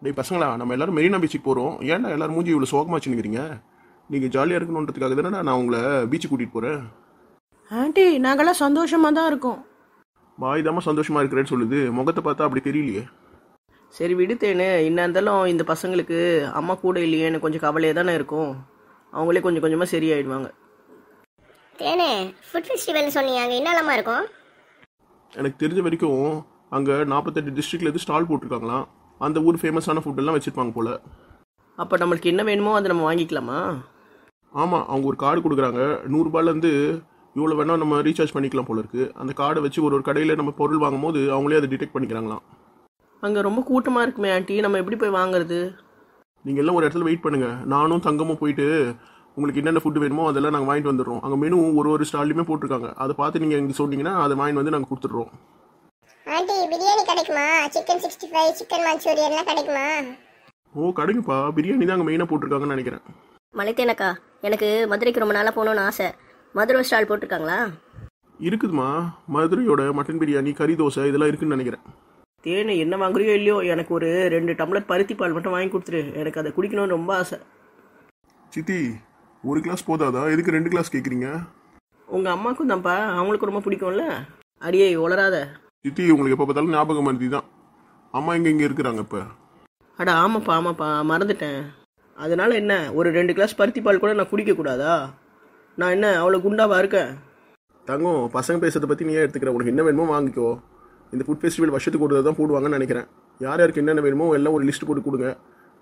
டேய் பசங்களா, நம்ம எல்லாரும் மெரினா பீச்சுக்கு போகிறோம். ஏன்டா எல்லாரும் மூஞ்சி இவ்வளோ சோகமாக வச்சுன்னுக்கிறீங்க? நீங்கள் ஜாலியாக இருக்கணுன்றதுக்காக தானே நான் உங்களை பீச்சுக்கு கூட்டிகிட்டு போகிறேன். ஆண்டி நாங்களாம் சந்தோஷமாக தான் இருக்கோம். வாய் தாம்மா சந்தோஷமாக இருக்கிறேன்னு சொல்லுது, முகத்தை பார்த்தா அப்படி தெரியலையே. சரி விடுத்தேன்னு என்ன இருந்தாலும் இந்த பசங்களுக்கு அம்மா கூட இல்லையேன்னு கொஞ்சம் கவலையாக தானே இருக்கும். அவங்களே கொஞ்சம் கொஞ்சமாக சரியாயிடுவாங்க. தேனே ஃபுட் ஃபெஸ்டிவல் சொன்னீங்க, அங்கே என்னெல்லாமா இருக்கும்? எனக்கு தெரிஞ்ச வரைக்கும் அங்கே 48 டிஸ்ட்ரிக்ட்லேருந்து ஸ்டால் போட்டிருக்காங்களாம். அந்த ஊர் ஃபேமஸான ஃபுட்டெல்லாம் வச்சுருப்பாங்க போல். அப்போ நம்மளுக்கு என்ன வேணுமோ அதை நம்ம வாங்கிக்கலாமா? ஆமாம், அவங்க ஒரு கார்டு கொடுக்குறாங்க. 100 ரூபாயிலேருந்து இவ்வளோ வேணால் நம்ம ரீசார்ஜ் பண்ணிக்கலாம் போல இருக்குது. அந்த கார்டை வச்சு ஒரு கடையில் நம்ம பொருள் வாங்கும் போது அவங்களே அதை டிடெக்ட் பண்ணிக்கிறாங்களாம். அங்கே ரொம்ப கூட்டமாக இருக்குமே ஆண்டி, நம்ம எப்படி போய் வாங்குறது? நீங்கள் எல்லாம் ஒரு இடத்துல வெயிட் பண்ணுங்கள். நானும் தங்கமும் போயிட்டு உங்களுக்கு என்னென்ன ஃபுட்டு வேணுமோ அதெல்லாம் நாங்கள் வாங்கிட்டு வந்துடுறோம். அங்கே மெனு ஒரு ஸ்டால்லையுமே போட்டிருக்காங்க. அதை பார்த்து நீங்கள் எங்களுக்கு சொன்னீங்கன்னா அதை வாங்கிட்டு வந்து நாங்கள் கொடுத்துட்றோம். ஆண்டி பிரியாணி கிடைக்குமா? சிக்கன் 65, சிக்கன் மஞ்சூரியன்லாம் கிடைக்குமா? ஓ கிடைக்குப்பா, பிரியாணி தான் அங்கே மெயினாக போட்டிருக்காங்கன்னு நினைக்கிறேன். மலைத்தேனக்கா, எனக்கு மதுரைக்கு ரொம்ப நாளாக போகணுன்னு ஆசை. மதுரை ஸ்டால் போட்டிருக்காங்களா? இருக்குதுமா, மதுரையோட மட்டன் பிரியாணி, கறி தோசை இதெல்லாம் இருக்குதுன்னு நினைக்கிறேன். தேனு என்ன வாங்குறியோ இல்லையோ, எனக்கு ஒரு 2 டம்ளர் பருத்தி பால் மட்டும் வாங்கி கொடுத்துரு. எனக்கு அதை குடிக்கணும்னு ரொம்ப ஆசை. சித்தி, ஒரு கிளாஸ் போதாதா? எதுக்கு 2 கிளாஸ் கேட்குறீங்க? உங்கள் அம்மாவுக்கும் தான்ப்பா, அவங்களுக்கு ரொம்ப பிடிக்கும்ல. அடியே உளராத. சித்தி, உங்களுக்கு எப்போ பார்த்தாலும் ஞாபகம் மருதி தான். அம்மா இங்கே இருக்கிறாங்க இப்போ. அட ஆமாப்பா மறந்துட்டேன். அதனால என்ன, ஒரு 2 கிளாஸ் பருத்தி பால் கூட நான் குடிக்கக்கூடாதா? நான் என்ன அவ்வளோ குண்டாவா இருக்கேன்? தங்கம், பசங்க பேசுறதை பற்றி நீயே எடுத்துக்கிறேன். உனக்கு என்ன வேணுமோ வாங்கிக்கோ. இந்த ஃபுட் ஃபெஸ்டிவல் வருஷத்துக்கு ஒரு தான் போடுவாங்கன்னு நினைக்கிறேன். யார் யாருக்கு என்னென்ன வேணுமோ எல்லாம் ஒரு லிஸ்ட் போட்டு கொடுங்க.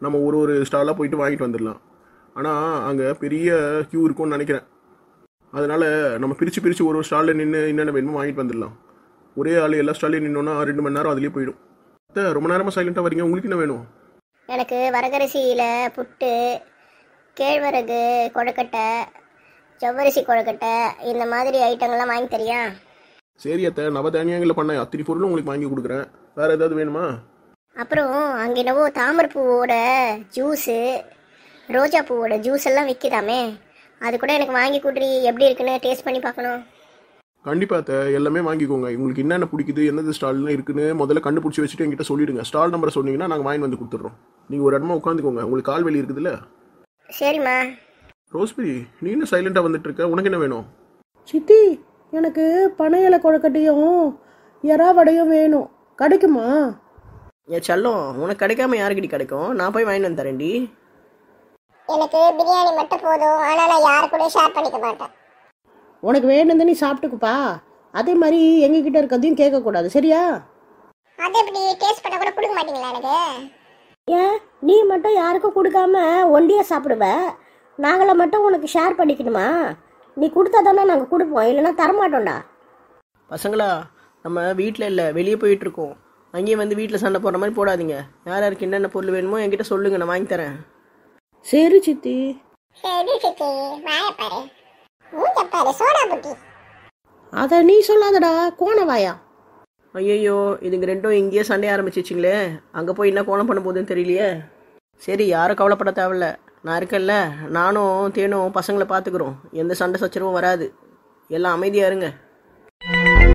நம்ம ஒரு ஸ்டாலாக போயிட்டு வாங்கிட்டு வந்துடலாம். ஆனால் அங்கே பெரிய க்யூ இருக்கும்னு நினைக்கிறேன். அதனால் நம்ம பிரித்து ஒரு ஸ்டாலில் நின்று என்னென்ன வேணுமோ வாங்கிட்டு வந்துடலாம். ஒரே ஆள் எல்லா ஸ்டாலையும் நின்னோன்னா 2 மணி நேரம் அதுலேயே போயிடும். ரொம்ப நேரமாக சைலண்ட்டாக வரீங்க, உங்களுக்கு என்ன வேணும்? எனக்கு வரகரிசியில் புட்டு, கேழ்வரகு கொழுக்கட்டை, ஜவ்வரிசி கொழுக்கட்டை, இந்த மாதிரி ஐட்டங்கள்லாம் வாங்கி தரியா? சரி அத்தை, நவதானியங்களில் பண்ண அத்தனை பொருளும் உங்களுக்கு வாங்கி கொடுக்குறேன். வேறு ஏதாவது வேணுமா? அப்புறம் அங்கே என்னவோ தாமரை பூவோட ஜூஸு, ரோஜா பூவோட ஜூஸ் எல்லாம் விற்கிதாமே, அது கூட எனக்கு வாங்கி கொடுறி. எப்படி இருக்குன்னு டேஸ்ட் பண்ணி பார்க்கணும். கண்டிப்பாக அத்தை, எல்லாமே வாங்கிக்கோங்க. உங்களுக்கு என்னென்ன பிடிக்குது, எந்தெந்த ஸ்டால்லாம் இருக்குன்னு முதல்ல கண்டுபிடிச்சி வச்சுட்டு என்கிட்ட சொல்லிவிடுங்க. ஸ்டால் நம்பரை சொன்னீங்கன்னா நாங்கள் வாங்கி வந்து கொடுத்துட்றோம். நீங்கள் ஒரு இடமா உட்காந்துக்கோங்க. உங்களுக்கு கால் வலி இருக்குதுல்ல? சரிம்மா. ரோஸ்பெரி, நீ என்ன சைலண்ட்டாக வந்துட்டு இருக்க? உனக்கு என்ன வேணும்? சித்தி, எனக்கு பனை இலை கொழுக்கட்டையும் எறா வடையும் வேணும். கிடைக்குமா? என் செல்லம், உனக்கு கிடைக்காம யாருக்கிட்ட கிடைக்கும்? நான் போய் வாங்கிட்டு வந்து தரேன்டி. எனக்கு பிரியாணி மட்டும் போதும், ஆனால் நான் யாரு கூட ஷேர் பண்ணிக்க மாட்டேன். உனக்கு வேணும்னு நீ சாப்பிட்டுக்குப்பா. அதே மாதிரி எங்ககிட்ட இருக்கிறதையும் கேட்கக்கூடாது, சரியா? அது எப்படி டேஸ்ட் பண்ண கூட கொடுக்க மாட்டீங்களா எனக்கு? ஏன் நீ மட்டும் யாருக்கும் கொடுக்காம ஒண்டியாக சாப்பிடுவ? நாங்களை மட்டும் உனக்கு ஷேர் பண்ணிக்கணுமா? நீ கொடுத்தா தானே நாங்கள் கொடுப்போம், இல்லைன்னா தரமாட்டோம்டா. பசங்களா, நம்ம வீட்டில் இல்லை, வெளியே போயிட்டுருக்கோம். அங்கேயும் வந்து வீட்டில் சண்டை போடுற மாதிரி போடாதீங்க. யார் யாருக்கு என்னென்ன பொருள் வேணுமோ என்கிட்ட சொல்லுங்கள், நான் வாங்கி தரேன். சரி சித்தி. சரி சித்தி, வாய பாரு, மூஞ்ச பாரு, சோடா புட்டி. அதை நீ சொல்லாதடா, கோணவாயா. ஐயோ, இதுங்க ரெண்டும் இங்கேயே சண்டை ஆரம்பிச்சிச்சிங்களே. அங்கே போய் என்ன கோணம் பண்ண போகுதுன்னு தெரியலையே. சரி, யாரும் கவலைப்பட தேவையில்ல, நான் இருக்கேன்ல. நானும் தேனும் பசங்களை பார்த்துக்குறோம். எந்த சண்டை சச்சரவும் வராது. எல்லாம் அமைதியாக இருங்க.